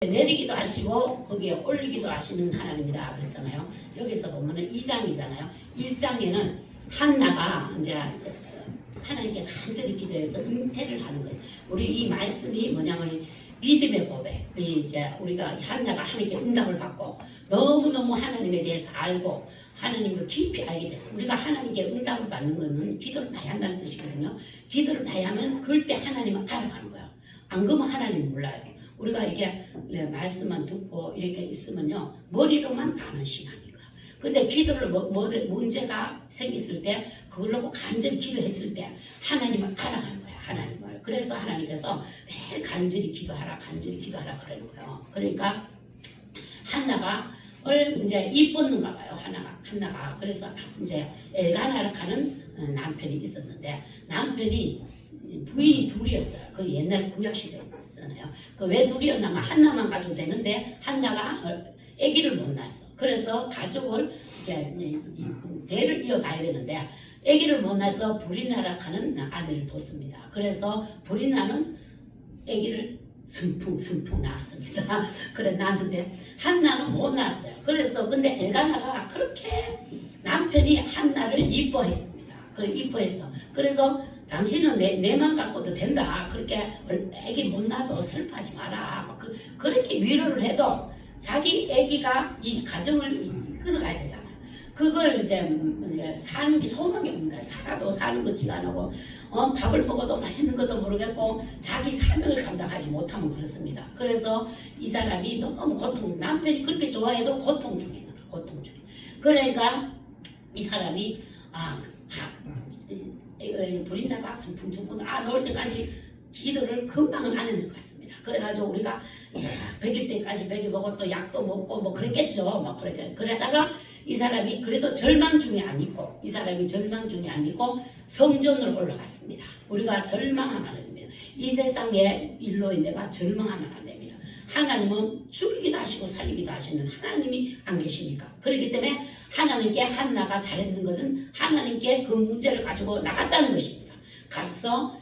내리기도 하시고 거기에 올리기도 하시는 하나님이다 그랬잖아요. 여기서 보면은 2장이잖아요. 1장에는 한나가 이제 하나님께 간절히 기도해서 은퇴를 하는 거예요. 우리 이 말씀이 뭐냐면 믿음의 고백. 이제 우리가 한나가 하나님께 응답을 받고 너무너무 하나님에 대해서 알고 하나님을 깊이 알게 됐어. 우리가 하나님께 응답을 받는 거는 기도를 많이 한다는 뜻이거든요. 기도를 많이 하면 그럴 때 하나님을 알아가는 거예요. 안 그러면 하나님 몰라요. 우리가 이게 말씀만 듣고 이렇게 있으면요 머리로만 아는 신앙인 거야. 근데 기도를 문제가 생겼을 때 그걸 놓고 간절히 기도했을 때 하나님을 알아가는 거야. 하나님을. 그래서 하나님께서 매일 간절히 기도하라 그러는 거예요. 그러니까 한나가 이제 이뻤는가 봐요. 한나가 그래서 이제 엘가나를 가는 남편이 있었는데 남편이 부인이 둘이었어요. 그 옛날 구약시대에 있었잖아요. 그 왜 둘이었냐면 한나만 가지고 되는데 한나가 아기를 못 낳았어. 그래서 가족을 이제 대를 이어가야 되는데 아기를 못 낳아서 브리나라 가는 아내를 뒀습니다. 그래서 브리나는 아기를 승풍 낳았습니다. 그래 낳았는데 한나는 못 낳았어요. 그래서 근데 엘가나가 그렇게 남편이 한나를 이뻐했습니다. 그래 이뻐해서 그래서 당신은 내만 갖고도 된다. 그렇게 아기 못 낳아도 슬퍼하지 마라. 막 그렇게 위로를 해도 자기 아기가 이 가정을 이끌어가야 되잖아요. 그걸 이제 사는 게 소망이 없는 거예요. 살아도 사는 것지가 안 하고 밥을 먹어도 맛있는 것도 모르겠고 자기 사명을 감당하지 못하면 그렇습니다. 그래서 이 사람이 너무 남편이 그렇게 좋아해도 고통 중에 고통 중에. 그러니까 이 사람이 브린다가 승풍승풍 나올 때까지 기도를 금방은 안 했는 것 같습니다. 그래가지고 우리가 100일 때까지 100일 먹고 또 약도 먹고 뭐 그랬겠죠. 막 그러다가 이 사람이 그래도 절망 중에 아니고 성전을 올라갔습니다. 우리가 절망하면 안 됩니다. 이 세상의 일로 내가 절망하면 안 됩니다. 하나님은 죽이기도 하시고 살리기도 하시는 하나님이 안 계십니까? 그렇기 때문에 하나님께 한나가 잘했는 것은 하나님께 그 문제를 가지고 나갔다는 것입니다. 가서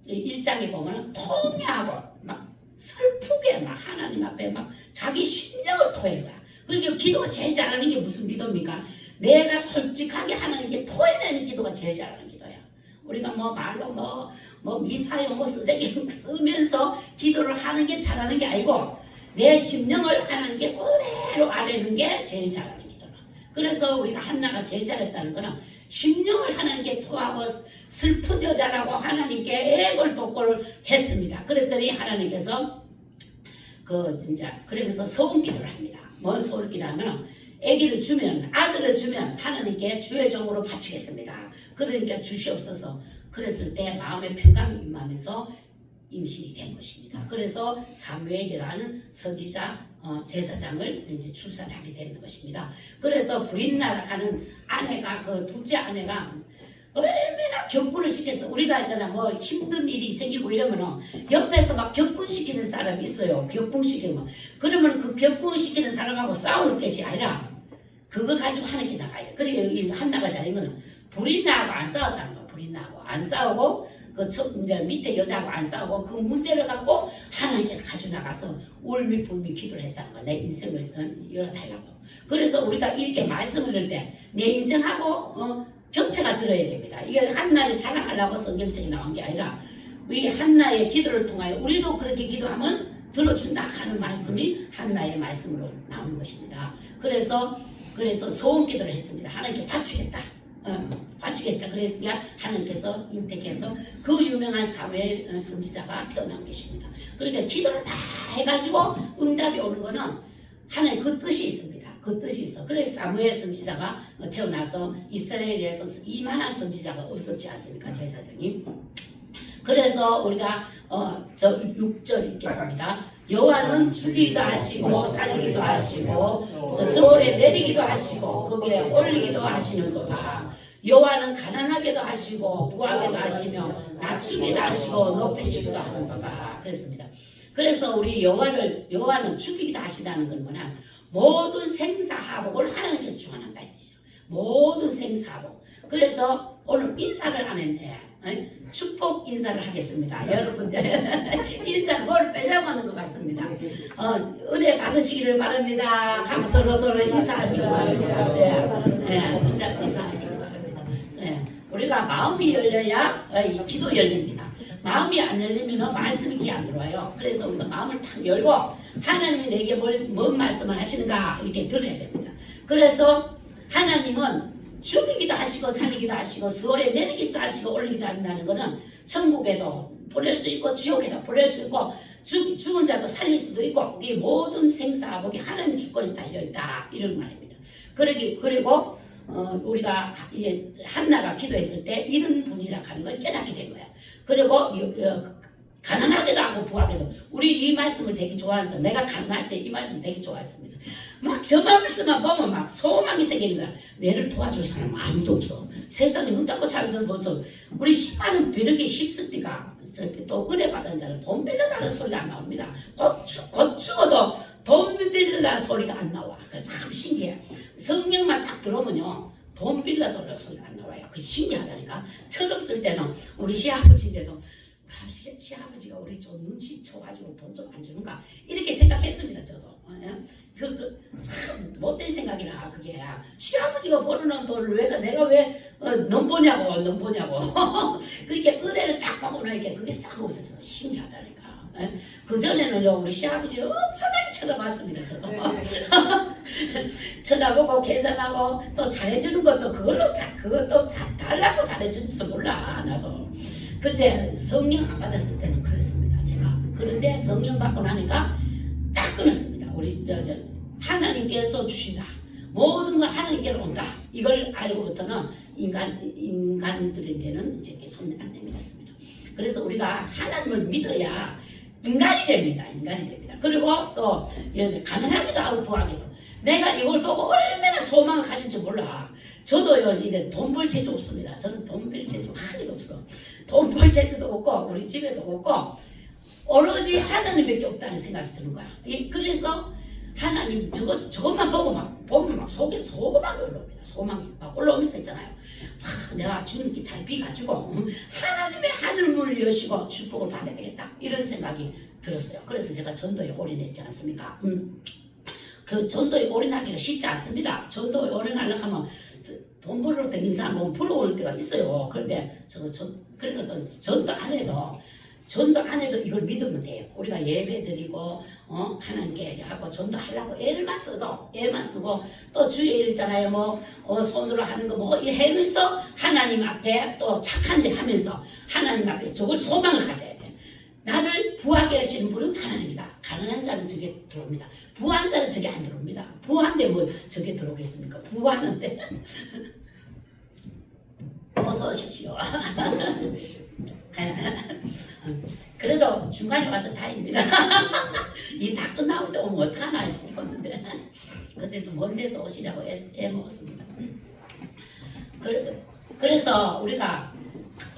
1장에 보면 통회하고 막 슬프게 막 하나님 앞에 막 자기 심령을 토해는 거야. 그러니까 기도가 제일 잘하는 게 무슨 기도입니까? 내가 솔직하게 하나님께 토해내는 기도가 제일 잘하는 기도야. 우리가 뭐 말로 뭐 미사용 쓰레기 쓰면서 기도를 하는 게 잘하는 게 아니고 내 심령을 하나님께 그대로 아뢰는 게 제일 잘하는 기도라. 그래서 우리가 한나가 제일 잘했다는 거는 심령을 하나님께 토하고 슬픈 여자라고 하나님께 애걸복걸을 했습니다. 그랬더니 하나님께서 이제 그러면서 소원기도를 합니다. 뭔 소원기도 하면 아기를 주면 아들을 주면 하나님께 주의 종으로 바치겠습니다. 그러니까 주시옵소서. 그랬을 때 마음의 평강이 임하면서 임신이 된 것입니다. 그래서 사무엘이라는 선지자 제사장을 이제 출산하게 되는 것입니다. 그래서 브린나라 가는 아내가 그 둘째 아내가 얼마나 격분을 시켰어. 우리가 있잖아 뭐 힘든 일이 생기고 이러면은 옆에서 막 격분시키는 사람이 있어요. 격분시키면 그러면 그 격분시키는 사람하고 싸우는 것이 아니라 그걸 가지고 하나님께 나가야 돼. 그리고 한나가 잘한 거는 브린나하고 안 싸웠다는 거야. 브린나하고 안 싸우고 이제 밑에 여자하고 안 싸우고 그 문제를 갖고 하나님께 가지고 나가서 울미불미 기도를 했다는 거야. 내 인생을 열어달라고. 그래서 우리가 이렇게 말씀을 들을 때 내 인생하고 경체가 들어야 됩니다. 이게 한나를 자랑하려고 성경책이 나온 게 아니라 우리 한나의 기도를 통하여 우리도 그렇게 기도하면 들어준다 하는 말씀이 한나의 말씀으로 나오는 것입니다. 그래서 소원 기도를 했습니다. 하나님께 바치겠다. 바치겠다. 그랬으니까 하나님께서 인택해서 그 유명한 사무엘 선지자가 태어난 것입니다. 그러니까 기도를 다 해가지고 응답이 오는 거는 하나님 그 뜻이 있습니다. 그 뜻이 있어. 그래서 사무엘 선지자가 태어나서 이스라엘에서 이만한 선지자가 없었지 않습니까? 제사장님. 그래서 우리가 저 6절 읽겠습니다. 여호와는 주기도 하시고 살리기도 하시고 서울에 내리기도 하시고 거기에 올리기도 하시는도다. 여호와는 가난하게도 하시고 부하게도 하시며 낮추기도 하시고 높이시기도 하는도다. 그랬습니다. 그래서 우리 여호와는 죽이기도 하시다는 건 뭐냐? 모든 생사하복을 하나님께서 주관한다 이 뜻이죠. 모든 생사하복. 그래서 오늘 인사를 안 했네. 축복 인사를 하겠습니다. 여러분 인사를 뭘 빼려고 하는 것 같습니다. 은혜 받으시기를 바랍니다. 각 서로 인사하시기 바랍니다. 인사하시기 바랍니다. 우리가 마음이 열려야 이 기도 열립니다. 마음이 안 열리면 말씀이 귀 안 들어와요. 그래서 우리가 마음을 탁 열고 하나님이 내게 뭔 말씀을 하시는가 이렇게 들어야 됩니다. 그래서 하나님은 죽이기도 하시고 살리기도 하시고 수월에 내리기도 하시고 올리기도 한다는 것은 천국에도 보낼 수 있고 지옥에도 보낼 수 있고 죽은 자도 살릴 수도 있고 이 모든 생사복이 하나님 주권에 달려있다 이런 말입니다. 그리고 우리가 이제 한나가 기도했을 때 이런 분이라 하는 걸 깨닫게 된 거야. 그리고 가난하게도 하고 부하게도 우리 이 말씀을 되게 좋아해서 내가 가난할 때 이 말씀 되게 좋아했습니다. 막 저 말씀만 보면 막 소망이 생기는 거야. 내를 도와줄 사람 아무도 없어. 세상에 눈 닫고 찾아서 보소. 우리 10만원 벼르기 쉽습니까? 또 은혜 받은 자는 돈 빌려달라는 소리가 안 나옵니다. 곧 죽어도 돈 빌려달라는 소리가 안 나와. 그래서 참 신기해. 성령만 딱 들어오면요. 돈 빌려달라는 소리가 안 나와요. 그 신기하다니까. 철없을 때는 우리 시아버지인데도 시아버지가 우리 좀 눈치 쳐가지고 돈 좀 안 주는가 이렇게 생각했습니다. 저도 참 못된 생각이라 그게 시아버지가 버는 돈을 내가 왜 넌 보냐고 그렇게 은혜를 딱 받고 나니까 그게 싹 없어서 신기하다니까. 그 전에는요 우리 시아버지를 엄청나게 쳐다봤습니다. 저도 쳐다보고 계산하고 또 잘해주는 것도 그것도 달라고 잘해주는지도 몰라 나도. 그때 성령 안 받았을 때는 그랬습니다. 제가. 그런데 성령 받고 나니까 딱 끊었습니다. 우리 하나님께서 주신다. 모든 걸 하나님께로 온다. 이걸 알고부터는 인간들한테는 이제 손 안 내밀었습니다. 그래서 우리가 하나님을 믿어야 인간이 됩니다. 그리고 또 가난하기도 하고 부하기도. 내가 이걸 보고 얼마나 소망을 가질지 몰라. 저도요 이제 돈 벌 재주 없습니다. 저는 돈 벌 재주 하나도 없어. 돈 벌 재주도 없고 우리 집에도 없고 오로지 하나님밖에 없다는 생각이 드는 거야. 그래서 하나님 저것만 보면 막 속에 소망이 올라옵니다. 소망이 막 올라오면서 있잖아요. 내가 주님께 잘 비가지고 하나님의 하늘문을 여시고 축복을 받아야 되겠다 이런 생각이 들었어요. 그래서 제가 전도에 올인했지 않습니까? 그 전도에 올인하기가 쉽지 않습니다. 전도에 올인하려고 하면 돈 벌러 다니는 사람 보면 부러울 때가 있어요. 그런데 그래도 전도 안 해도 이걸 믿으면 돼요. 우리가 예배 드리고 하나님께 하고 전도하려고 애만 쓰고 또 주의 일 있잖아요. 손으로 하는 거 뭐 이러면서 하나님 앞에 또 착한 일 하면서 하나님 앞에 저걸 소망을 가져야 돼. 나를 부하게 하시는 분은 하나님이다. 가난한 자는 저게 들어옵니다. 부한 자는 저게 안 들어옵니다. 부한데 뭐 저게 들어오겠습니까? 부하는데 어서 오십시오. 그래도 중간에 와서 다행입니다. 이 다 끝나고 때 오면 어떡하나 싶었는데 그때도 먼 데서 오시라고 애먹었습니다. 그래서 우리가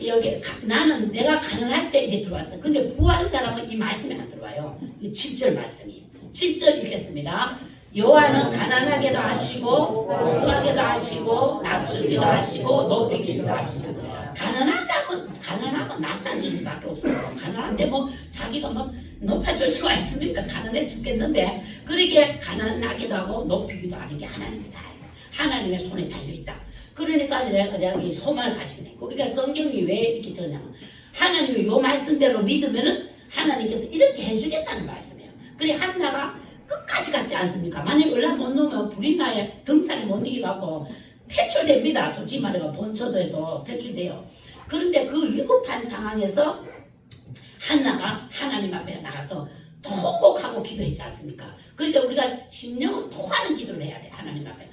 여기 나는 내가 가난할 때 이제 들어왔어. 근데 부한 사람은 이 말씀이 안 들어와요. 이 7절 말씀이. 7절 읽겠습니다. 여호와는 가난하게도 하시고 부하게도 하시고 낮추기도 하시고 높이기도 하시고. 가난하면 낮아질 수밖에 없어요. 가난한데 뭐 자기가 뭐 높아질 수가 있습니까? 가난해 죽겠는데 그렇게 가난하기도 하고 높이기도 하는 게 하나님이다. 하나님의 손에 달려있다. 그러니까 내가 이 소망을 가지게 돼. 우리가 성경이 왜 이렇게 적냐면 하나님이 요 말씀대로 믿으면은 하나님께서 이렇게 해주겠다는 말씀이에요. 그래 한나가 끝까지 갔지 않습니까? 만약에 얼른 못 놓으면 불인나에 등살이 못 이기갖고 퇴출됩니다. 솔직히 말해서 본처도에도 퇴출돼요. 그런데 그 위급한 상황에서 한나가 하나님 앞에 나가서 통곡하고 기도했지 않습니까? 그러니까 우리가 심령을 통하는 기도를 해야 돼. 하나님 앞에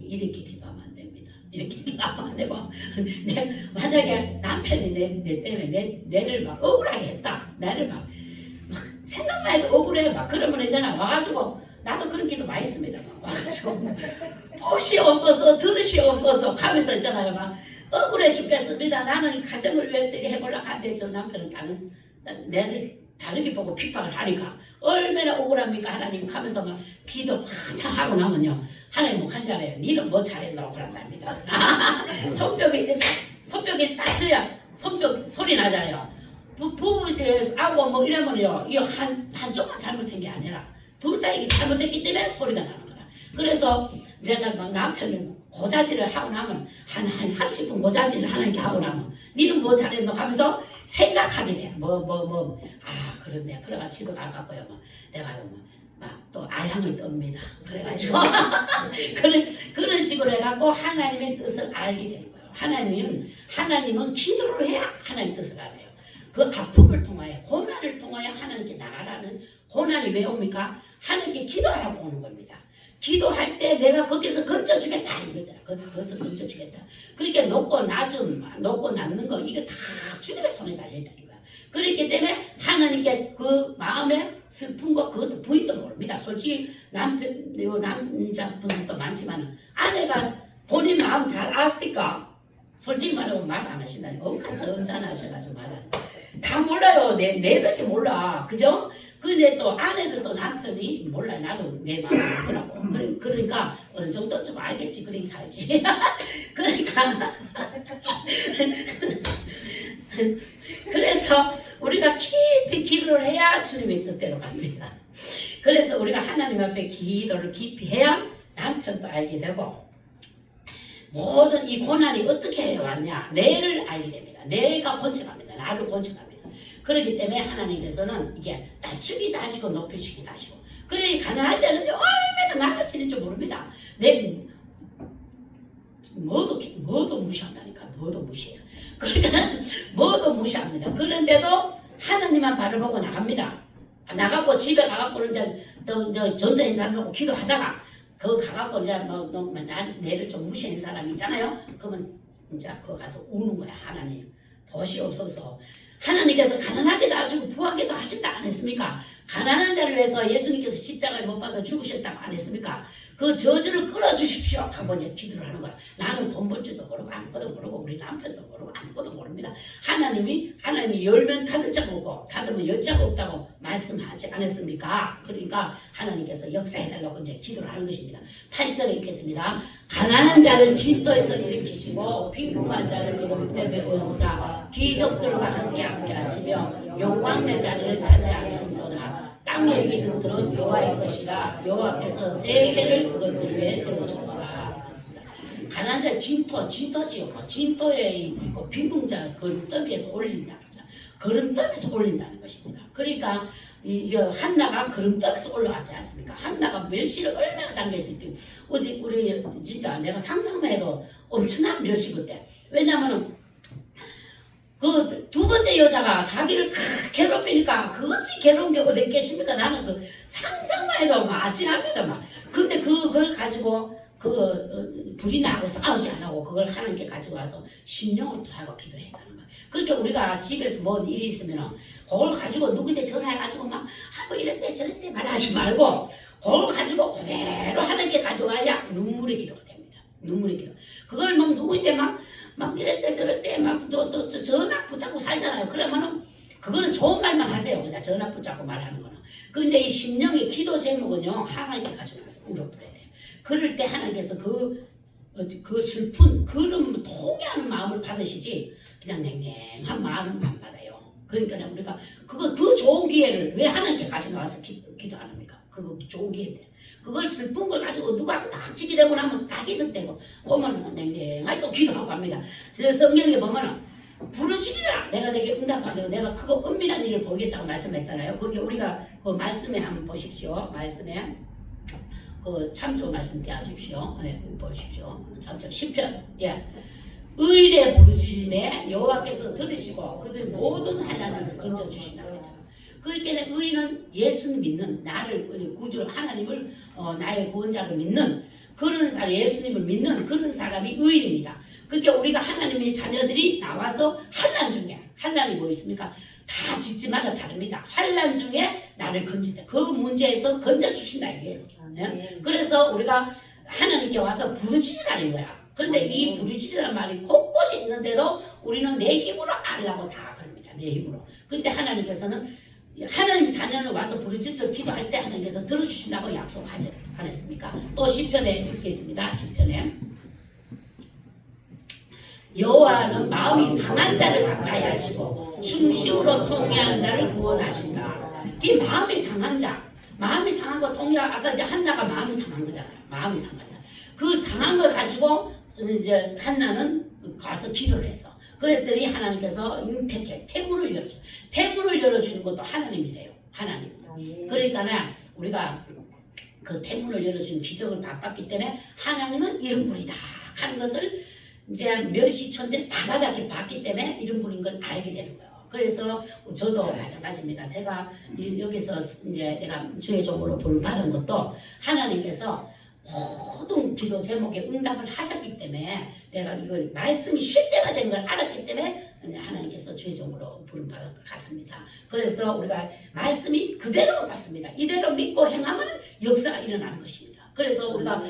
이렇게 기도하면 안 됩니다. 이렇게 기도하면 안 되고 만약에 남편이 내 때문에 내를 막 억울하게 했다. 나를 막 생각만 해도 억울해. 막 그러면 있잖아. 와가지고 나도 그런 기도 많이 했습니다. 와가지고 보시 없어서 들으시 없어서 가면서 있잖아요. 막 억울해 죽겠습니다. 나는 가정을 위해서 이렇게 해보려고 하는데 저 남편은 내를 다르게 보고 핍박을 하니까 얼마나 억울합니까 하나님 하면서 막 기도 한참 하고 나면요 하나님 뭐 한 잘해요. 니는 뭐 잘했다고 그런답니다. 손뼉이 이렇게 손뼉이 딱 쳐야 손뼉 소리 나잖아요. 부부하고 뭐 이러면요, 이거 한쪽만 잘못한 게 아니라 둘 다 이게 잘못했기 때문에 소리가 나는 거라. 그래서 제가 막 남편을 고자질을 하고 나면 한 30분 고자질을 하는 게 하고 나면 니는 뭐 잘했노 하면서 생각하게 돼. 그렇네. 그래가 집에 가고요. 내가 또 아양을 떱니다. 그래가지고 그런 식으로 해갖고 하나님의 뜻을 알게 되는 거예요. 하나님은 기도를 해야 하나님 뜻을 알아요. 그 아픔을 통하여 고난을 통하여 하나님께 나가라는 고난이 왜 옵니까? 하나님께 기도하라고 오는 겁니다. 기도할 때 내가 거기서 건져주겠다 이거다. 거기서 건져주겠다. 그러니까 높고 낮는 거 이거 다 주님의 손에 달려있다는 거야. 그렇기 때문에 하나님께 그 마음에 슬픈 거 그것도 부인도 모릅니다. 솔직히 남자분들도 많지만 아내가 본인 마음 잘 알니까 솔직히 말하고 말 안 하신다니까. 엄청 점잖하셔가지고 말 안 해. 다 몰라요. 내밖에 몰라. 그죠? 근데 또 아내들도 남편이 몰라. 나도 내 마음을 알더라고. 그러니까 어느 정도 좀 알겠지. 그러니 살지. 그러니까 그래서 우리가 깊이 기도를 해야 주님의 뜻대로 갑니다. 그래서 우리가 하나님 앞에 기도를 깊이 해야 남편도 알게 되고 모든 이 고난이 어떻게 왔냐 내를 알게 됩니다. 내가 권책합니다. 나를 권책합니다. 그렇기 때문에 하나님께서는 이게 낮추기도 하시고 높이시기도 하시고 그러니 가난할 때는 얼마나 낮아지는 줄 모릅니다. 뭐도 무시한다니까. 뭐도 무시해요. 그러니까 뭐도 무시합니다. 그런데도 하나님만 바라보고 나갑니다. 나가고 집에 가갖고는 이제 전도 행사를 하고 기도하다가 가갖고 이제 내를 좀 무시한 사람이 있잖아요. 그러면 이제 가서 우는 거야. 하나님 보시옵소서. 하나님께서 가난하게도 하시고 부하게도 하신다 안 했습니까? 가난한 자를 위해서 예수님께서 십자가에 못 박아 죽으셨다고 안 했습니까? 그 저주를 끌어주십시오 하고 이제 기도를 하는 거야. 나는 돈 벌 줄도 모르고 아무것도 모르고 우리 남편도 모르고 아무것도 모릅니다. 하나님이 열면 닫을 자가 없고 닫으면 열 자가 없다고 말씀하지 않았습니까? 그러니까 하나님께서 역사해달라고 이제 기도를 하는 것입니다. 8절에 읽겠습니다. 가난한 자는 진토에서 일으키시고 빈궁한 자를 그릇됨에 온사 귀족들과 함께 하시며 욕망된 자리를 차지하신도다. 땅의 기둥들은 여호와의 것이라 여호와께서 세계를 그것들 위해 세우셨노라. 가난한 자 진토지요. 진토에 있고 빈궁자 걸음더미에서 올린다는 거죠. 걸음더미에서 올린다는 것입니다. 그러니까 이제 한나가 걸음더미에서 올라왔지 않습니까? 한나가 멸시를 얼마나 당했을까. 우리 진짜 내가 상상만 해도 엄청난 멸시 그때. 왜냐면은 그 두 번째 여자가 자기를 괴롭히니까 그것이 괴로운 게 어디 있겠습니까? 나는 그 상상만 해도 막 아찔합니다. 근데 그걸 가지고 불이 나고 싸우지 안 하고 그걸 하나님께 가지고 와서 신령을 토하고 기도했다는 거야. 그러니까 우리가 집에서 뭐 일이 있으면 그걸 가지고 누구한테 전화해가지고 막 하고 이랬대 저랬대 말하지 말고 그걸 가지고 그대로 하나님께 가져와야 눈물의 기도가 됩니다. 눈물의 기도. 그걸 막 누구한테 막 이랬대 저랬대 막 또 전화 붙잡고 살잖아요. 그러면은 그거는 좋은 말만 하세요. 그냥 전화 붙잡고 말하는 거는. 근데 이 심령의 기도 제목은요 하나님께 가져가서 울어버려야 돼요. 그럴 때 하나님께서 그 슬픈 그런 통해하는 마음을 받으시지 그냥 냉랭한 마음은 안 받아요. 그러니까 우리가 그 좋은 기회를 왜 하나님께 가져와서 기도 안 합니까? 그거 좋은 기회인데. 그걸 슬픈 걸 가지고 누가 막 지게 되고 나면 다 희석되고 오면 냉랭하게 또 기도하고 갑니다. 성경에 보면은 부르짖으라 내가 내게 응답하되고 내가 크고 은밀한 일을 보이겠다고 말씀했잖아요. 그렇게 우리가 그 말씀에 한번 보십시오. 말씀에 그 참조 말씀 떼어주십시오. 네, 보십시오. 참조 10편. 예. 의인의 부르짖음에 여호와께서 들으시고 그들 모든 환난에서 건져주신다고 했잖아요. 그러니까 의인은 예수를 믿는 나를 구주 하나님을 나의 구원자로 믿는 그런 사람 예수님을 믿는 그런 사람이 의인입니다. 그러니까 우리가 하나님의 자녀들이 나와서 환난이 뭐 있습니까? 다 짓지마다 다릅니다. 환난 중에 나를 건진다. 그 문제에서 건져주신다 이게요. 네? 그래서 우리가 하나님께 와서 부르짖으라는 거야. 그런데 이 부르짖으라는 말이 곳곳이 있는데도 우리는 내 힘으로 알라고 다 그럽니다. 내 힘으로. 근데 하나님께서는 하나님 자녀는 와서 부르짖어 기도할 때 하나님께서 들어주신다고 약속하지 않았습니까? 또 시편에 읽겠습니다. 시편에 여호와는 마음이 상한 자를 가까이 하시고 중심으로 통회한 자를 구원하신다. 이 마음이 상한 자, 마음이 상한 거 통회 아까 이제 한나가 마음이 상한 거잖아요. 마음이 상하잖아요. 그 상한 걸 가지고 이제 한나는 가서 기도를 했어. 그랬더니 하나님께서 잉태케 태문을 열어줘. 태문을 열어주는 것도 하나님이세요. 하나님. 그러니까는 우리가 그 태문을 열어주는 기적을 바빴기 때문에 하나님은 이름부리다 하는 것을 이제 멸시천대를 다 받았기 봤기 때문에 이름부린 걸 알게 되는 거예요. 그래서 저도 마찬가지입니다. 제가 여기서 이제 내가 주의 종으로 부름 받은 것도 하나님께서 모든 기도 제목에 응답을 하셨기 때문에 내가 이걸 말씀이 실제가 된 걸 알았기 때문에 하나님께서 주의 종으로 부름 받았습니다. 그래서 우리가 말씀이 그대로 맞습니다. 이대로 믿고 행하면 역사가 일어나는 것입니다. 그래서 우리가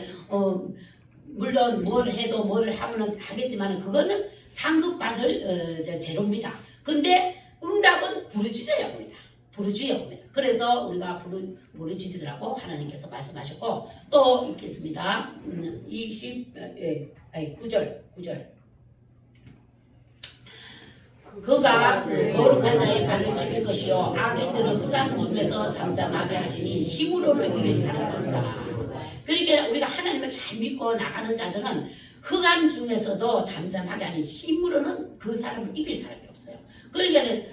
물론 뭘 해도 뭘 하면 하겠지만 그거는 상급받을 재료입니다. 근데 응답은 부르짖어야 합니다. 부르짖어야 합니다. 그래서 우리가 부르짖으라고 하나님께서 말씀하셨고 또 있겠습니다. 9절 그가 거룩한 자의 발을 지킬 것이요 악인들은 흑암 중에서 잠잠하게 하시니 힘으로는 이길 사람이 없다. 그러니까 우리가 하나님을 잘 믿고 나가는 자들은 흑암 중에서도 잠잠하게 하니 힘으로는 그 사람을 이길 사람이 없어요. 그러니까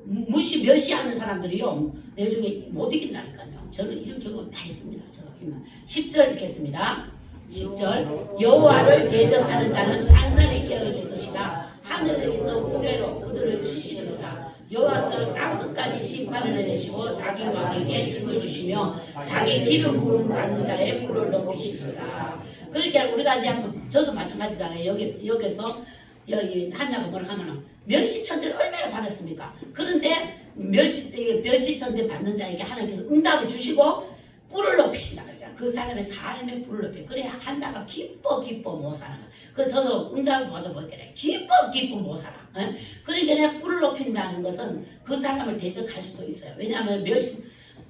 멸시하는 사람들이요 나중에 못 이긴다니까요. 저는 이런 경험 다 있습니다. 제가 10절 읽겠습니다. 10절 여호와를 대적하는 자는 산산이 깨어질 것이다. 하늘에서 우레로 그들을 치시리로다. 여호와께서 땅끝까지 심판을 내리시고 자기 왕에게 힘을 주시며 자기 기름 부음 받는 자의 불을 높이시리로다. 그러니까 우리가 이제 한번 저도 마찬가지잖아요. 여기서 여기 한나가 뭐라 하면은 멸시천대를 얼마나 받았습니까? 그런데 멸시천대 받는 자에게 하나님께서 응답을 주시고 뿔을 높이신다 그러잖아. 그 사람의 삶의 뿔을 높여. 그래야 한나가 기뻐 못 살아. 그 저도 응답을 받아볼게. 기뻐 못 살아. 그러니까 내가 뿔을 높인다는 것은 그 사람을 대적할 수도 있어요. 왜냐하면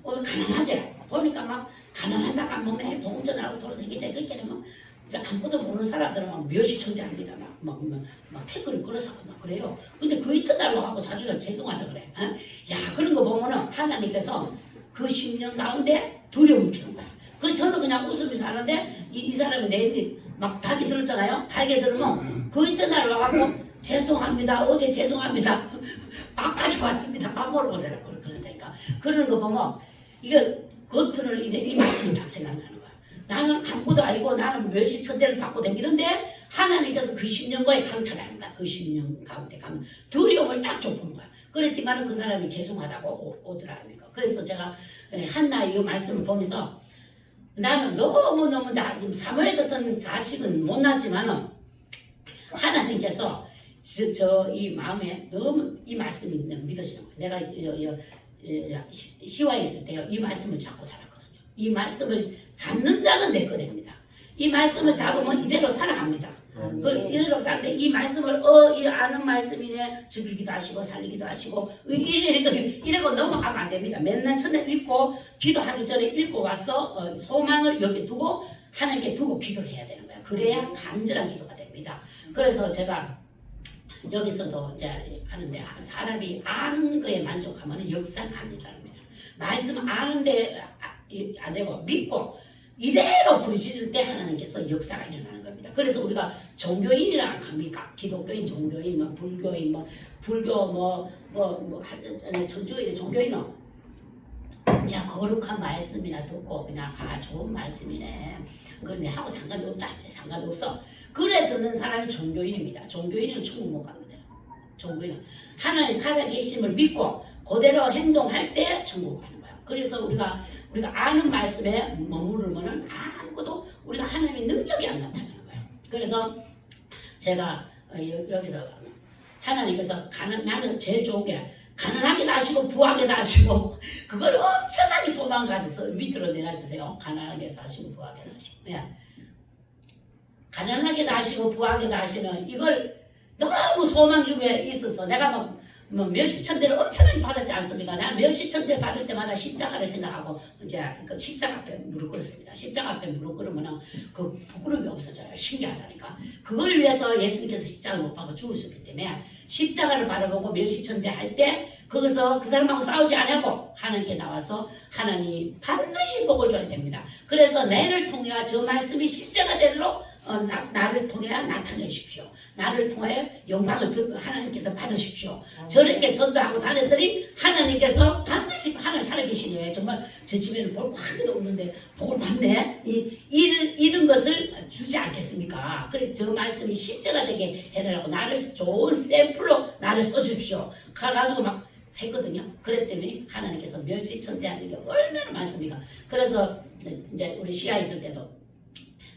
가난하지. 보니까 막 가난한 사람 몸에 봉전하고 돌아다니지. 그렇게 되면 아무도 모르는 사람들은 막 멸시천대합니다. 막 태클을 걸어서 막 그래요. 근데 그 이튿날 와갖고 자기가 죄송하다 그래. 야 그런 거 보면은 하나님께서 그 10년 가운데 두려움을 주는 거야. 그래서 저는 그냥 웃으면서 하는데 이 사람이 내한테 막 달게 들었잖아요. 달게 들으면 그 이튿날 와갖고 죄송합니다. 어제 죄송합니다. 밥까지 왔습니다. 밥 먹으러 오세요. 그러니까 그러는 거 보면 이거 겉으로 이 말씀이 딱 생각나는 거야. 나는 아무것도 아니고 나는 멸시천대를 받고 다니는데 하나님께서 그 10년과의 강탈하는 거야. 그 10년 가운데 가면 두려움을 딱 좁은 거야. 그랬지만 그 사람이 죄송하다고 오더라 합니까. 그래서 제가 한나 이 말씀을 보면서 나는 너무너무 사무엘 같은 자식은 못 낳았지만 하나님께서 저 이 마음에 너무 이 말씀이 믿어지는 거예요. 내가 시와에 있을 때요 이 말씀을 잡고 살았거든요. 이 말씀을 잡는 자는 내 거 됩니다. 이 말씀을 잡으면 이대로 살아갑니다. 이대로 사는데 이 말씀을 이 아는 말씀이네 죽이기도 하시고 살리기도 하시고 이래고 넘어가면 안 됩니다. 맨날 첫날 읽고 기도하기 전에 읽고 와서 소망을 여기 두고 하나님께 두고 기도를 해야 되는 거예요. 그래야 간절한 기도가 됩니다. 그래서 제가 여기서도 이제 하는데 사람이 아는 거에 만족하면 역사는 안 일어납니다. 말씀 아는데 안 되고 믿고 이대로 부르짖을 때 하나님께서 역사가 일어나는 겁니다. 그래서 우리가 종교인이라 합니까? 기독교인, 종교인, 불교인, 불교, 천주교 종교인은 그냥 거룩한 말씀이나 듣고 그냥 좋은 말씀이네. 그건 내하고 상관이 없다. 상관이 없어. 그래 듣는 사람이 종교인입니다. 종교인은 천국 못 갑니다. 종교인은 하나님 살아계심을 믿고 그대로 행동할 때 천국 가는 거야. 그래서 우리가 아는 말씀에 머무르면은 아무것도 우리가 하나님의 능력이 안 나타나는 거예요. 그래서 제가 여기서 하나님께서 나는 제일 좋은 게 가난하게 하시고 부하게 하시고 그걸 엄청나게 소망 가져서 밑으로 내려주세요. 가난하게 하시고 부하게 하시고 가난하게 하시고 부하게 하시는 이걸 너무 소망 중에 있어서 내가 뭐 멸시천대를 엄청나게 받았지 않습니까? 나는 멸시천대 받을 때마다 십자가를 생각하고 이제 그 십자가 앞에 무릎 꿇었습니다. 십자가 앞에 무릎 꿇으면 그 부끄러움이 없어져요. 신기하다니까. 그걸 위해서 예수님께서 십자가를 못 박아 죽으셨기 때문에 십자가를 바라보고 멸시천대 할 때 거기서 그 사람하고 싸우지 않고 하나님께 나와서 하나님 반드시 복을 줘야 됩니다. 그래서 내를 통해 저 말씀이 실제가 되도록 나를 통해 나타내 주십시오. 나를 통해 영광을 하나님께서 받으십시오. 저렇게 전도하고 다녔더니 하나님께서 반드시 하늘 살아계시네. 정말 저 집에는 볼 하나도 없는데 복을 받네. 이런 것을 주지 않겠습니까? 그래서 저 말씀이 실제가 되게 해달라고 나를 좋은 샘플로 나를 써주십시오. 그래가지고 막 했거든요. 그랬더니 하나님께서 멸시천대하는 게 얼마나 많습니까? 그래서 이제 우리 시야 있을 때도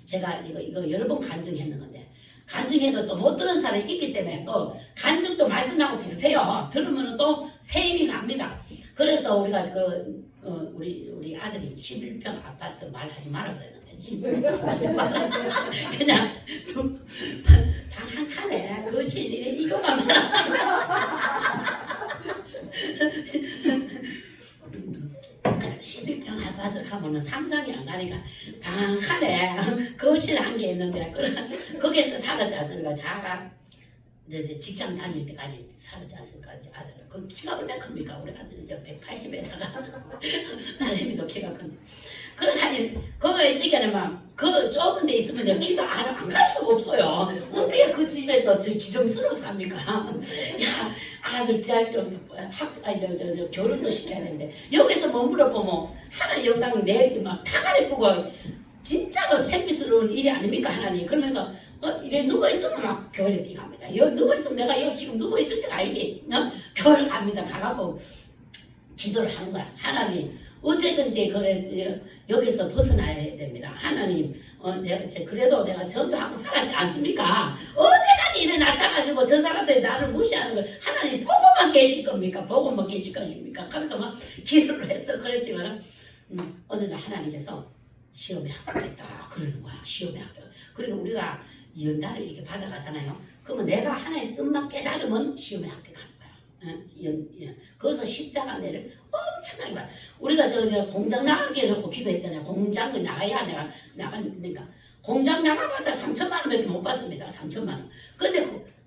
제가 이거 여러 번 간증했는 건데 간증해도 또 못 들은 사람이 있기 때문에 또 간증도 말씀하고 비슷해요. 들으면 또 새 힘이 납니다. 그래서 우리가 우리 아들이 11평 아파트 말하지 마라 그랬는데 11평 아파트 말하지 마라. 그냥 방 한 칸에 거실 이거만 말하라. 11평 아파트 가면은 상상이 안 가니까 방 한 칸에 거실 한 개 있는데 거기에서 살았지 않습니까? 자가 이제 직장 다닐 때까지 살았지 않습니까? 아들 그 키가 얼마나 큽니까? 우리 아들이 저 180에다가 딸내미도 키가 큰데 그러니까 거기가 있으니까는 막 그 좁은 데 있으면 키도 안 갈 수가 없어요. 어떻게 그 집에서 저 기정스러워 삽니까? 야 아들 대학교 결혼도 시켜야 되는데 여기서 머물러 보면 하나 영당 내기 막 타가리 보고 진짜로 창피스러운 일이 아닙니까 하나님. 그러면서 이래 누워 있으면 막 교회에 뛰갑니다. 여기 누워 있으면 내가 여기 지금 누워 있을 때가 아니지. 교회를 갑니다. 가갖고 기도를 하는 거야. 하나님 어쨌든지 그래 여기서 벗어나야 됩니다. 하나님 그래도 내가 전도하고 살았지 않습니까? 언제까지 이래 낮춰가지고 저 사람들이 나를 무시하는 걸 하나님 보고만 계실 겁니까? 보고만 계실 것입니까? 하면서 막 기도를 했어. 그랬지만 어느 날 하나님께서 시험에 합격했다 그러는 거야. 시험에 합격. 그리고 우리가 연단을 이렇게 받아가잖아요. 그러면 내가 하나님 뜻만 깨달으면 시험에 합격하는 거야. 거기서 십자가 내를 엄청나게 받아. 우리가 저 공장 나가게 해놓고 기도했잖아요. 공장을 나가야 내가 나가니까 공장 나가봤자 3천만 원밖에 못 받습니다. 3천만 원. 근데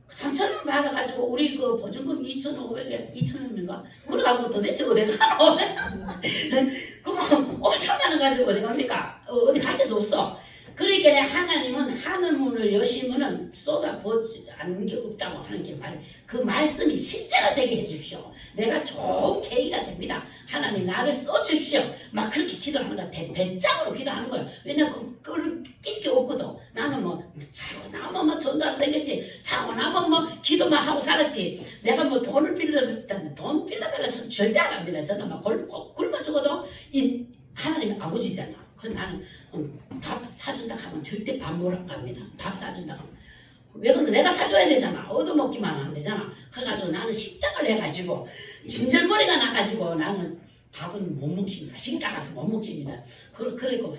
3천 원 받아가지고 우리 그 보증금 2,500에 2,000원인가? 그래가지고 도대체 어디 가노? 그럼 5천만 원 가지고 어디 갑니까? 어디 갈 데도 없어. 그러니까 하나님은 하늘 문을 여시면은 쏟아보지 않는 게 없다고 하는 게 그 말씀이 실제가 되게 해주십시오. 내가 좋은 계기가 됩니다. 하나님 나를 써주십시오. 막 그렇게 기도하는 거야. 배짱으로 기도하는 거예요. 왜냐면 그걸 낄 게 없거든. 나는 뭐 자고 나면 뭐 전도 안 되겠지. 자고 나면 뭐 기도만 하고 살았지. 내가 뭐 돈을 빌려달라 돈 빌려달라 절대 안 합니다. 저는 막 굶어 죽어도 하나님의 아버지잖아. 그래서 나는 밥 사준다 하면 절대 밥 먹으러 갑니다. 밥 사준다 하면. 왜 그런데 내가 사줘야 되잖아. 얻어먹기만 안 되잖아. 그래가지고 나는 식당을 해가지고 진절머리가 나가지고 나는 밥은 못 먹습니다. 식당 가서 못 먹습니다. 그리고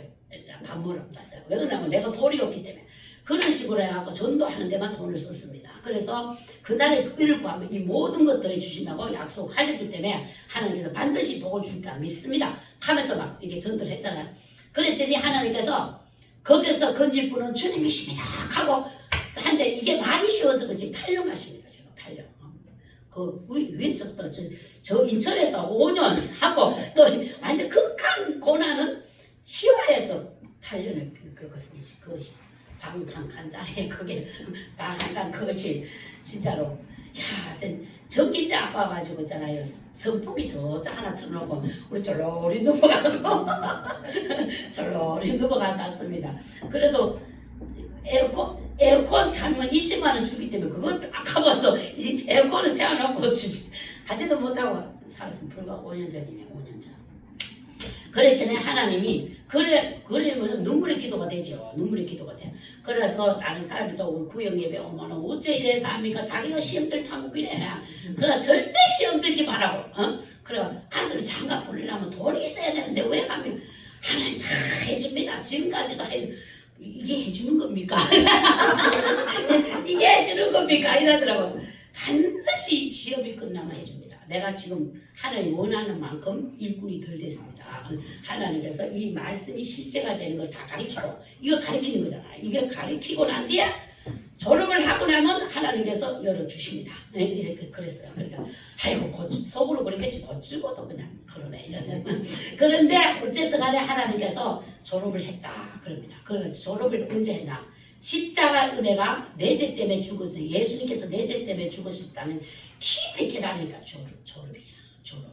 밥 먹으러 갔어요. 왜 그러냐면 내가 돈이 없기 때문에. 그런 식으로 해갖고 전도하는 데만 돈을 썼습니다. 그래서 그날의 일을 구하면 이 모든 것 더해주신다고 약속하셨기 때문에 하나님께서 반드시 복을 줄까 믿습니다. 하면서 막 이렇게 전도를 했잖아요. 그랬더니 하나님께서 거기서 건질 분은 주님이십니다 하고 한데 이게 말이 쉬워서 그렇지 8년 가십니다. 제가 8년. 그 위에서부터 저 인천에서 5년 하고 또 완전 극한 고난은 시화에서 8년을 그것은 방 한 칸짜리 그게 방 한 칸 그것이 진짜로 야 전기세 아까워가지고 있잖아요. 선풍기 저쪽 하나 틀어놓고 우리 쫄로리 넘어가고 쫄로리 넘어가지 않습니다. 그래도 에어컨 타면 20만 원 주기 때문에 그것도 아까워서 에어컨을 세워놓고 하지도 못하고 살았으면 불과 5년 전이네. 5년 전. 그랬더니 하나님이 그러면 눈물의 기도가 되죠. 눈물의 기도가 돼. 그래서 다른 사람이 또 우리 구역 예배 오면 어째 이래서 합니까? 자기가 시험들 판국이네. 그러나 절대 시험 들지 말라고. 그래 아들 장가 보내려면 돈이 있어야 되는데 왜 가면 하나님 다 해줍니다. 지금까지도 이게 해주는 겁니까? 이게 해주는 겁니까? 이러더라고. 반드시 시험이 끝나면 해줍니다. 내가 지금 하나님 원하는 만큼 일꾼이 덜 됐습니다. 하나님께서 이 말씀이 실제가 되는 걸 다 가리키고 이걸 가리키는 거잖아요. 이걸 가리키고 난 뒤에 졸업을 하고 나면 하나님께서 열어주십니다. 네, 이렇게 그랬어요. 그러니까 아이고 속으로 그러겠지 고치고도 그냥 그러네 이러면. 그런데 어쨌든 간에 하나님께서 졸업을 했다 그럽니다. 그래서 졸업을 언제 했나? 십자가 은혜가 내죄 때문에 죽었어요. 예수님께서 내죄 때문에 죽으셨다는 깊이 깨달으니까 졸업이야. 졸업.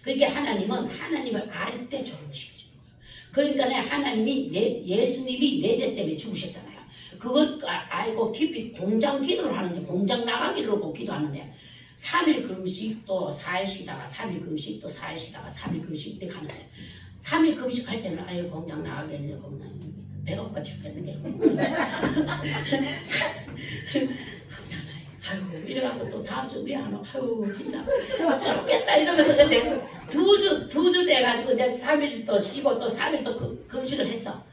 그러니까 하나님은 하나님을 알 때 졸업을 시켜주는 거예요. 그러니까 하나님이 예수님이 내죄 때문에 죽으셨잖아요. 그것 알고 깊이 공장 기도를 하는데 공장 나가기를 놓고 기도하는데 3일 금식 또 4일 쉬다가 3일 금식 또 4일 쉬다가 3일 금식 이렇게 하는데 3일 금식 할 때는 아유 공장 나가겠네 그러면 배가 고파 죽겠는 게 아유 이래갖고 또 다음 주 왜 안 와? 아유 진짜 죽겠다 이러면서 근데 두 주 돼가지고 이제 3일 또 쉬고 또 3일 또 금식을 했어.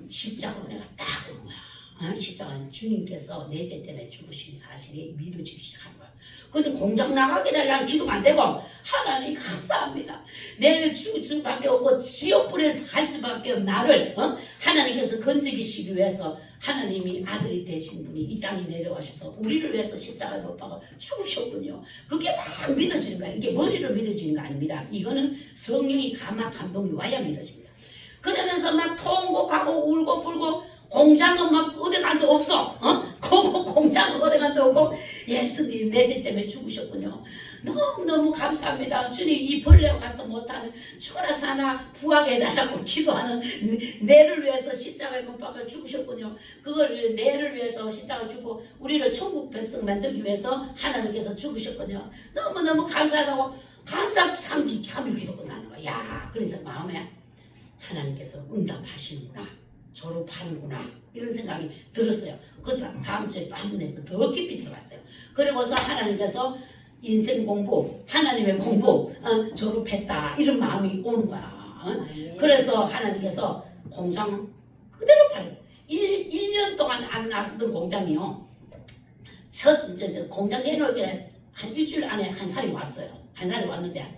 십자가 은혜가 딱 오는 거야. 십자가는 주님께서 내 죄 때문에 죽으신 사실이 믿어지기 시작한 거야. 근데 공장 나가게 되려면 기도가 안 되고 하나님 감사합니다. 내 죽을 수밖에 없고 지옥불에 갈 수밖에 없는 나를 하나님께서 건지시기 위해서 하나님이 아들이 되신 분이 이 땅에 내려와셔서 우리를 위해서 십자가에 못 박아 죽으셨군요. 그게 막 믿어지는 거야. 이게 머리로 믿어지는 거 아닙니다. 이거는 성령이 감동이 와야 믿어집니다. 그러면서 막 통곡하고 울고 불고 공장은 막 어디 간데 없어. 공장은 어디 간데 없고 예수님 내 죄 때문에 죽으셨군요. 너무 감사합니다. 주님 이 벌레와 같도 못하는 죽어라 사나 부하게 해달라고 기도하는 내를 위해서 십자가에 못 박아 죽으셨군요. 그걸 내를 위해서 십자가 죽고 우리를 천국 백성 만들기 위해서 하나님께서 죽으셨군요. 너무너무 감사하다고 감사 3일 기도 끝나는 거야. 야, 그래서 마음에 하나님께서 응답하시는구나. 졸업하는구나 이런 생각이 들었어요. 그 다음 주에 또 한 번 해서 더 깊이 들어갔어요. 그리고서 하나님께서 인생 공부, 하나님의 공부 졸업했다 이런 마음이 오는 거야. 그래서 하나님께서 공장 그대로 팔아요. 1년 동안 안 나던 공장이요. 이제 공장 내놓을 때 한 일주일 안에 한 사람이 왔어요. 한 사람이 왔는데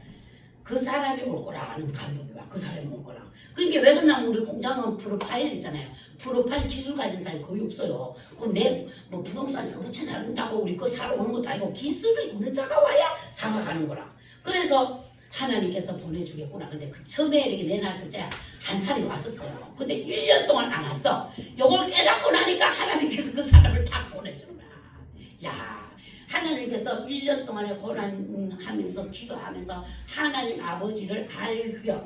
그 사람이 올 거라는 감독이 와. 그 사람이 올 거라. 그러니까 왜 그러냐면 우리 공장은 프로파일 있잖아요. 프로파일 기술 가진 사람이 거의 없어요. 그럼 내 뭐 부동산 서브체나 한다고 우리 거 사러 오는 것도 아니고 기술이 있는 자가 와야 사가 가는 거라. 그래서 하나님께서 보내주겠구나. 근데 그 처음에 이렇게 내놨을 때 한 사람이 왔었어요. 근데 1년 동안 안 왔어. 요걸 깨닫고 나니까 하나님께서 그 사람을 다 보내주는 거야. 야. 하나님께서 1년 동안에 고난하면서 기도하면서 하나님 아버지를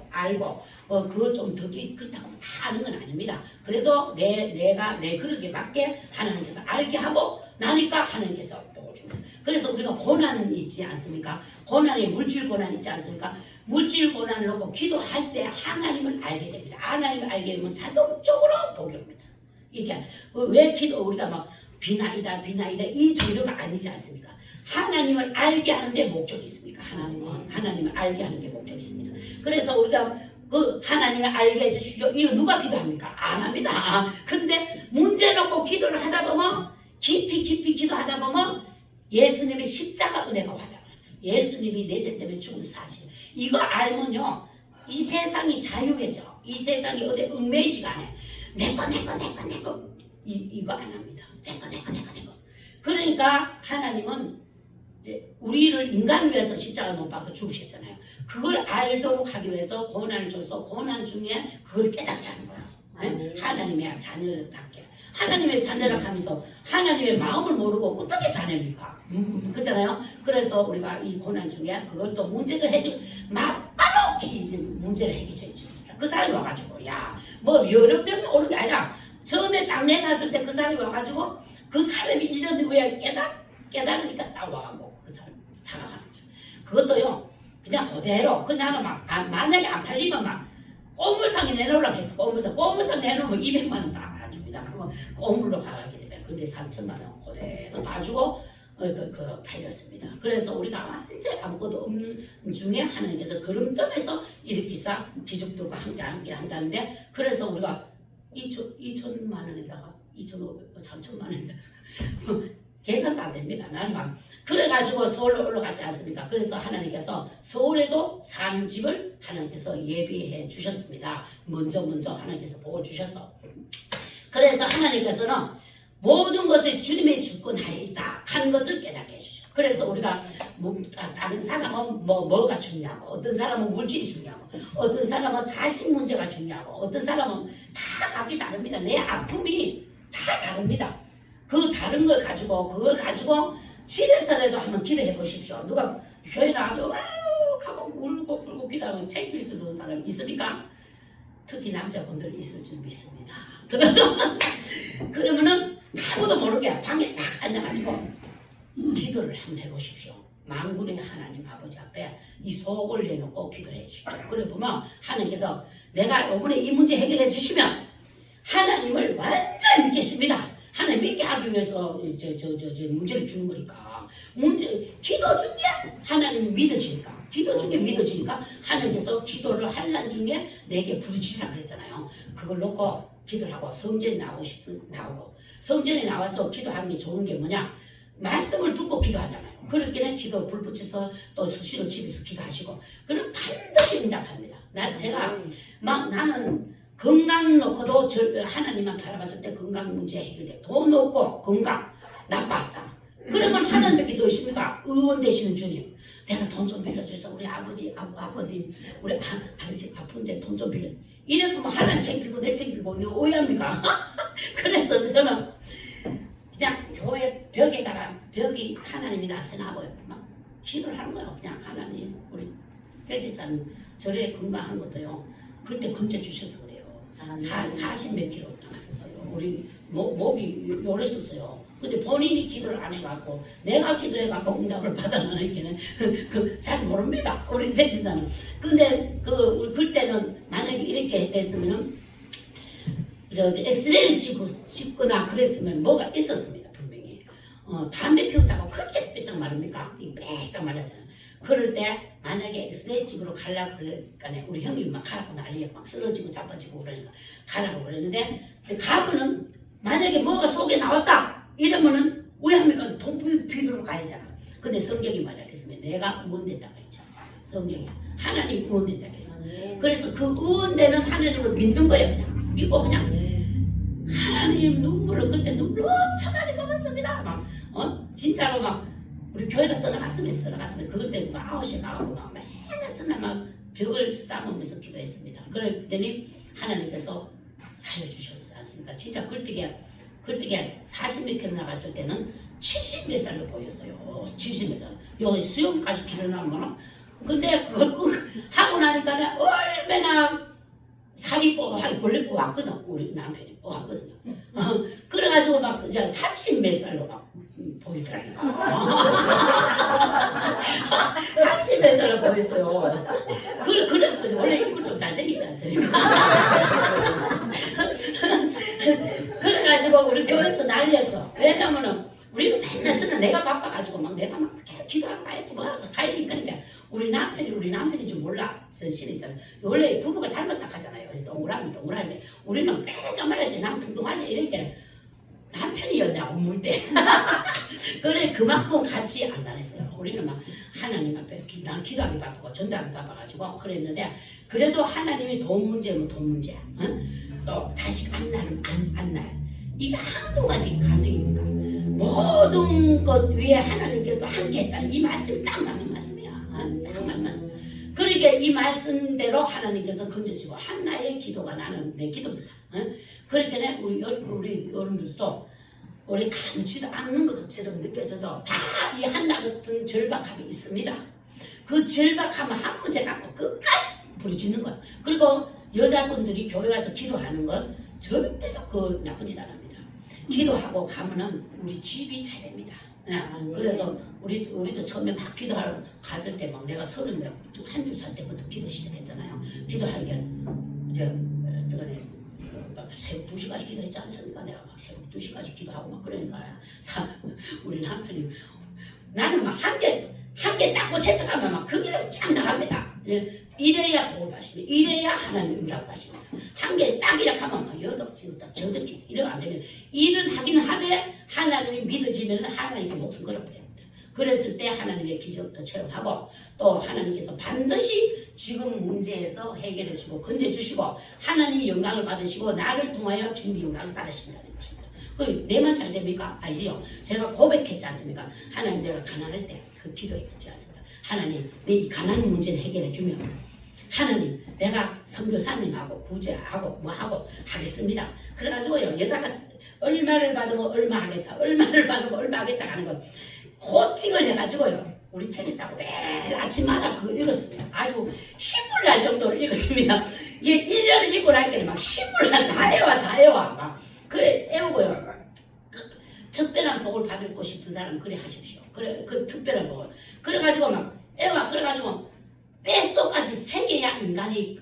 알고 그거 좀 더 그렇다고 다 아는 건 아닙니다. 그래도 내가 내 그릇에 맞게 하나님께서 알게 하고 나니까 하나님께서 또 줍니다. 그래서 우리가 고난은 있지 않습니까? 고난이 물질 고난 있지 않습니까? 물질 고난을 놓고 기도할 때 하나님을 알게 됩니다. 하나님을 알게 되면 자동적으로 복이 옵니다. 이게 왜 우리가 막 비나이다 이 종류가 아니지 않습니까? 하나님을 알게 하는데 목적이 있습니까? 하나님을 알게 하는 게 목적이 있습니다. 그래서 우리가 그 하나님을 알게 해주십시오. 이거 누가 기도합니까? 안 합니다. 근데 문제 놓고 기도를 하다 보면 깊이 기도하다 보면 예수님의 십자가 은혜가 와닿아요. 예수님이 내 죄 때문에 죽은 사실 이거 알면요 이 세상이 자유해져. 이 세상이 어디 얽매이지가 않아요. 내거 이거 안 합니다. 내거. 그러니까 하나님은 이제 우리를 인간을 위해서 십자가를 못 박아 죽으셨잖아요. 그걸 알도록 하기 위해서 고난을 줘서 고난 중에 그걸 깨닫게 하는 거야. 하나님의 자녀답게. 하나님의 자녀라 하면서 하나님의 마음을 모르고 어떻게 자녀입니까? 그렇잖아요. 그래서 우리가 이 고난 중에 그것도 문제도 해주고 막바로 이제 문제를 해결해 줍니다. 그 사람이 와가지고 뭐 여러 명이 오는 게 아니라 처음에 딱 내놨을 때 그 사람이 와가지고 그 사람이 1년 후에 깨달으니까 딱 와가지고 그 사람이 살아가는 거예요. 그것도요 그냥 그대로 그냥 만약에 안 팔리면 막 꼬물상에 내놓으라고 했어. 꼬물상 내놓으면 200만 원 다 안 줍니다. 그러면 꼬물로 가게 되면 근데 3천만 원 그대로 다 주고 팔렸습니다. 그래서 우리가 완전 아무것도 없는 중에 하나님께서 걸음돌에서 일으키사 기족들과 함께 한다는데 그래서 우리가 2천만 원에다가 2,500, 3천만 원에다가 계산도 안 됩니다. 나는 막 그래가지고 서울로 올라갔지 않습니까? 그래서 하나님께서 서울에도 사는 집을 하나님께서 예비해 주셨습니다. 먼저 하나님께서 보고 주셨어. 그래서 하나님께서는 모든 것이 주님의 주권하에 있다 하는 것을 깨닫게 해주셔. 그래서 우리가 다른 사람은 뭐가 중요하고, 어떤 사람은 물질이 중요하고, 어떤 사람은 자식 문제가 중요하고, 어떤 사람은 다 각기 다릅니다. 내 아픔이 다 다릅니다. 그 다른 걸 가지고, 그걸 가지고 집에서라도 한번 기도해 보십시오. 누가 교회 나가서 하고 울고 불고 기도하면 책임질 수 있는 사람 있습니까? 특히 남자분들 있을 줄 믿습니다. 그러면은 아무도 모르게 방에 딱 앉아가지고 기도를 한번 해보십시오. 만군의 하나님 아버지 앞에 이 속을 내놓고 기도를 해주십시오. 그래 보면 하나님께서 내가 이번에 이 문제 해결해 주시면 하나님을 완전히 믿겠습니다. 하나님 믿게 하기 위해서 문제를 주는 거니까. 기도 중에 하나님이 믿어지니까. 기도 중에 믿어지니까 하나님께서 기도를 할 날 중에 내게 부르짖으라 그랬잖아요. 그걸 놓고 기도를 하고 성전에 나오고 싶은 나오고, 성전에 나와서 기도하는 게 좋은 게 뭐냐? 말씀을 듣고 기도하잖아요. 그렇게는 기도 불 붙여서 또 수시로 집에서 기도하시고, 그럼 반드시 응답합니다. 제가 나는 건강 놓고도 하나님만 바라봤을 때 건강 문제 해결돼. 돈 없고 건강 나빴다. 그러면 하나님께 더 있습니까? 의원 되시는 주님, 내가 돈 좀 빌려줘서 우리 아버지 우리 아버지 아픈데 돈 좀 빌려. 이래도 뭐 하나님 챙기고 내 챙기고 이거 오해합니까? 그래서 저는 그냥 교회 벽이 하나님이라 생각하고요. 막 기도를 하는 거예요. 그냥 하나님, 우리 대집사는 절에 건강한 것도요. 그때 건져 주셔서 그래요. 40몇 킬로 나갔었어요. 우리 목이 요랬었어요. 근데 본인이 기도를 안 해갖고 내가 기도해갖고 응답을 받아나니까는 잘 모릅니다. 우리 대집사는. 근데 그때는 만약에 이렇게 했으면은 엑스레이를 찍거나 그랬으면 뭐가 있었습니다. 분명히. 담배 피웠다고 그렇게 빼짝 마릅니까? 빼짝 말하잖아요. 그럴 때 만약에 엑스레이 찍으러 가려고 그러니까 우리 형님이 막 가라고 난리야. 막 쓰러지고 자빠지고 그러니까 가라고 그랬는데, 가면은 만약에 뭐가 속에 나왔다 이러면은 왜 합니까? 돈 빌리러 가야잖아. 근데 성경이 말했겠으면 내가 의원된다고 했지 않습니까? 성경이 하나님 의원된다고 했어. 그래서 그 의원되는 하나님을 믿는 거예요. 그냥 믿고 그냥 하나님 그때 눈물 엄청나게 쏟았습니다. 막 진짜로 막 우리 교회가 떠나갔으면 그럴 때 9시에 나가고 막 맨날 전날 막 벽을 쓰다보면서 기도했습니다. 그랬더니 하나님께서 살려주셨지 않습니까? 진짜 굴뚝에 40몇 킬로 나갔을 때는 70몇 살로 보였어요. 70몇 살. 여기 수영까지 길어나면 근데 그걸 하고 나니까 얼마나 살이 뽀하게 벌레 뽑았거든. 우리 남편이 뽑았거든요. 그래가지고 막 이제 30몇 살로 막 보이더라고요. 30몇 살로 보였어요. 그래 원래 이불 좀 잘생기지 않습니까? 그래가지고 우리 교회에서 난리였어. 왜냐면은 우리는 맨날 저는 내가 바빠가지고 내가 계속 기도하러 가야지 가야 되니까. 우리 남편이 좀 몰라. 선신이잖아요. 원래 부부가 닮았다 하잖아요. 동그라미. 우리는 빼자 말하지. 난 뚱뚱하지. 이렇게 남편이었냐고 물 때. 그래 그만큼 같이 안 다녔어요. 우리는 막 하나님 앞에 난 기도하기 바쁘고 전도하기 바빠가지고 그랬는데, 그래도 하나님이 돈 문제면 돈 문제야. 또 자식 안날 이게 한두 가지 간증입니까? 모든 것 위에 하나님께서 함께 했다는 이 말씀이 딱 맞는 말씀이야. 딱 맞는 말씀. 그러니까 이 말씀대로 하나님께서 건져주고 한나의 기도가 나는 내 기도입니다. 그러니까 우리 여러분들도 우리 감지도 않는 것처럼 느껴져도 다 이 한나 같은 절박함이 있습니다. 그 절박함을 한 문제 갖고 끝까지 부르짖는 거야. 그리고 여자분들이 교회 와서 기도하는 건 절대로 나쁜 짓 안 합니다. 기도하고 가면은 우리 집이 잘 됩니다. 그래서 우리도 처음에 막 기도하러 가들 때 막 내가 한두 살 때부터 기도 시작했잖아요. 기도하니까 새벽 2시까지 기도했지 않습니까? 내가 막 새벽 2시까지 기도하고 막 그러니까 우리 남편이 나는 막 한 개 딱 채택하면 막 그 길로 쫙 나갑니다. 예, 이래야 복을 받습니다. 이래야 하나님 응답을 받습니다. 한 개 딱 이렇게 하면 막 여덕지우덕 저덕지 이러면 안 되면 일은 하긴 하되 하나님이 믿어지면 하나님께 목숨 걸어버립니다. 그랬을 때 하나님의 기적도 체험하고 또 하나님께서 반드시 지금 문제에서 해결해 주시고 건져 주시고 하나님이 영광을 받으시고 나를 통하여 주님이 영광을 받으신다는 것입니다. 그 내만 잘 됩니까? 아니지요. 제가 고백했지 않습니까? 하나님 내가 가난할 때 그 기도했지 않습니까? 하나님 내 이 가난 문제를 해결해 주면 하나님 내가 선교사님하고 구제하고 뭐하고 하겠습니다. 그래가지고요 여다가 얼마를 받으면 얼마 하겠다 얼마를 받으면 얼마 하겠다 하는 거 코팅을 해가지고요 우리 채미사고 매일 아침마다 그거 읽었습니다. 아주 신물날 정도로 읽었습니다. 이게 1년을 읽고 나니까 막 신물날 다 외워 막 그래 애우고요. 특별한 복을 받고 싶은 사람 그래 하십시오. 그래 그 특별한 복을 그래가지고 막 애와 그래가지고 뼛속까지 새겨야 인간이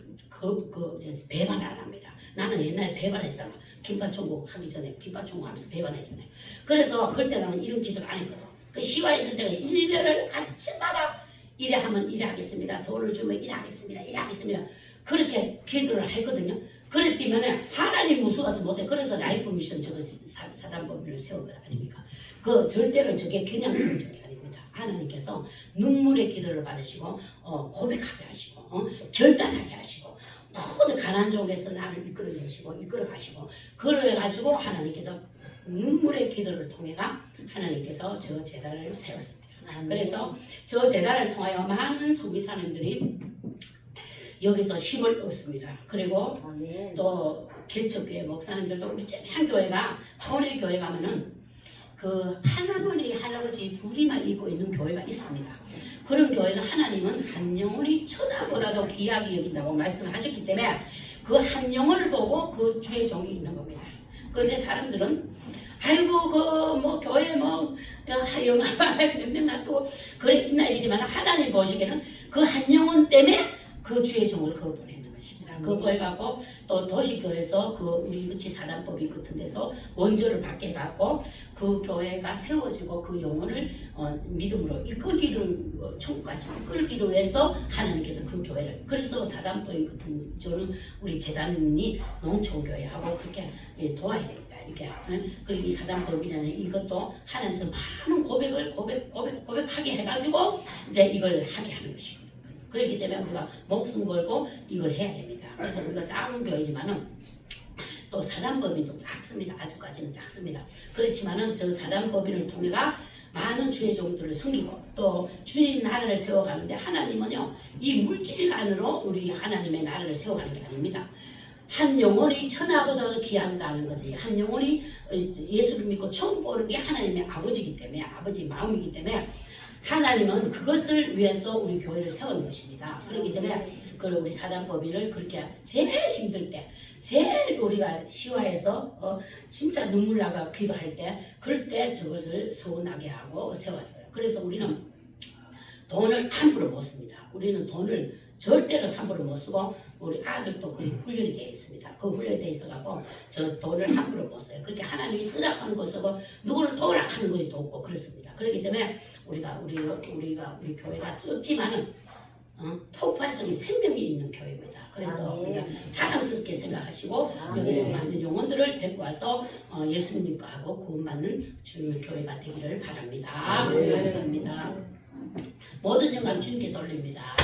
배반을 안 합니다. 나는 옛날에 배반했잖아. 김밥천국 하기 전에 김밥천국 하면서 배반했잖아요. 그래서 그때 나는 이런 기도를 안 했거든. 그 시와 있을 때가 1년을 아침마다 이래 하면 이래 하겠습니다. 돈을 주면 이래 하겠습니다. 이래 하겠습니다. 그렇게 기도를 했거든요. 그랬더니 하나님 무서워서 못해. 그래서 라이프 미션 저거 사단법인을 세운 거 아닙니까? 그 절대로 저게 그냥 성적이 아닙니다. 하나님께서 눈물의 기도를 받으시고 고백하게 하시고 결단하게 하시고 모든 가난 쪽에서 나를 이끌어내시고 이끌어가시고 그래가지고 하나님께서 눈물의 기도를 통해가 하나님께서 저 제단을 세웠습니다. 그래서 저 제단을 통하여 많은 선교사님들이 여기서 힘을 얻습니다. 그리고 또 개척교회 목사님들도 우리 한 교회가 초내 교회 가면은 그 할아버지 할아버지 둘이만 입고 있는 교회가 있습니다. 그런 교회는 하나님은 한 영혼이 천하보다도 귀하게 여긴다고 말씀하셨기 때문에 그 한 영혼을 보고 그 주의 종이 있는 겁니다. 그런데 사람들은 아이고 그 뭐 교회 뭐 영화 몇명 놔두고 그래 있나 이지만 하나님 보시기에는 그 한 영혼 때문에 그 주의 종을 그거 보내는 것입니다. 그거 보내갖고 또 도시교회에서 그 우리 의치 사단법인 같은 데서 원조를 받게 해갖고 그 교회가 세워지고 그 영혼을 믿음으로 이끌기를 천국까지 이끌기로 해서 하나님께서 그 교회를 그래서 사단법인 같은 저는 우리 재단이 농촌교회하고 그렇게 도와야 됩니다. 이렇게 그리고 이 사단법이라는 이것도 하나님께서 많은 고백하게 해가지고 이제 이걸 하게 하는 것이고. 그렇기 때문에 우리가 목숨 걸고 이걸 해야 됩니다. 그래서 우리가 작은 교회지만은 또 사단법인도 작습니다. 아주까지는 작습니다. 그렇지만은 저 사단법인을 통해가 많은 주의 종들을 섬기고 또 주님 나라를 세워가는데 하나님은요 이 물질간으로 우리 하나님의 나라를 세워가는 게 아닙니다. 한 영혼이 천하보다도 귀한다는 거지. 한 영혼이 예수를 믿고 천국 오는 게 하나님의 아버지이기 때문에 아버지 마음이기 때문에 하나님은 그것을 위해서 우리 교회를 세우는 것입니다. 그렇기 때문에 우리 사단법인을 그렇게 제일 힘들 때, 제일 우리가 시화해서 진짜 눈물 나가 기도할 때, 그럴 때 저것을 서운하게 하고 세웠어요. 그래서 우리는 돈을 함부로 못 씁니다. 우리는 돈을 절대로 함부로 못 쓰고 우리 아들도 거의 훈련이 되어 있습니다. 그 훈련이 되어 있어갖고 저 돈을 함부로 못 써요. 그렇게 하나님이 쓰라하는 거 쓰고 누구를 도우라하는 것도 없고 그렇습니다. 그렇기 때문에 우리 교회가 적지만은 폭발적인 생명이 있는 교회입니다. 그래서 우리가 자랑스럽게 생각하시고 여기서 많은 영혼들을 데리고 와서 예수님과 하고 구원받는 주님의 교회가 되기를 바랍니다. 감사합니다. 모든 영광 주님께 돌립니다.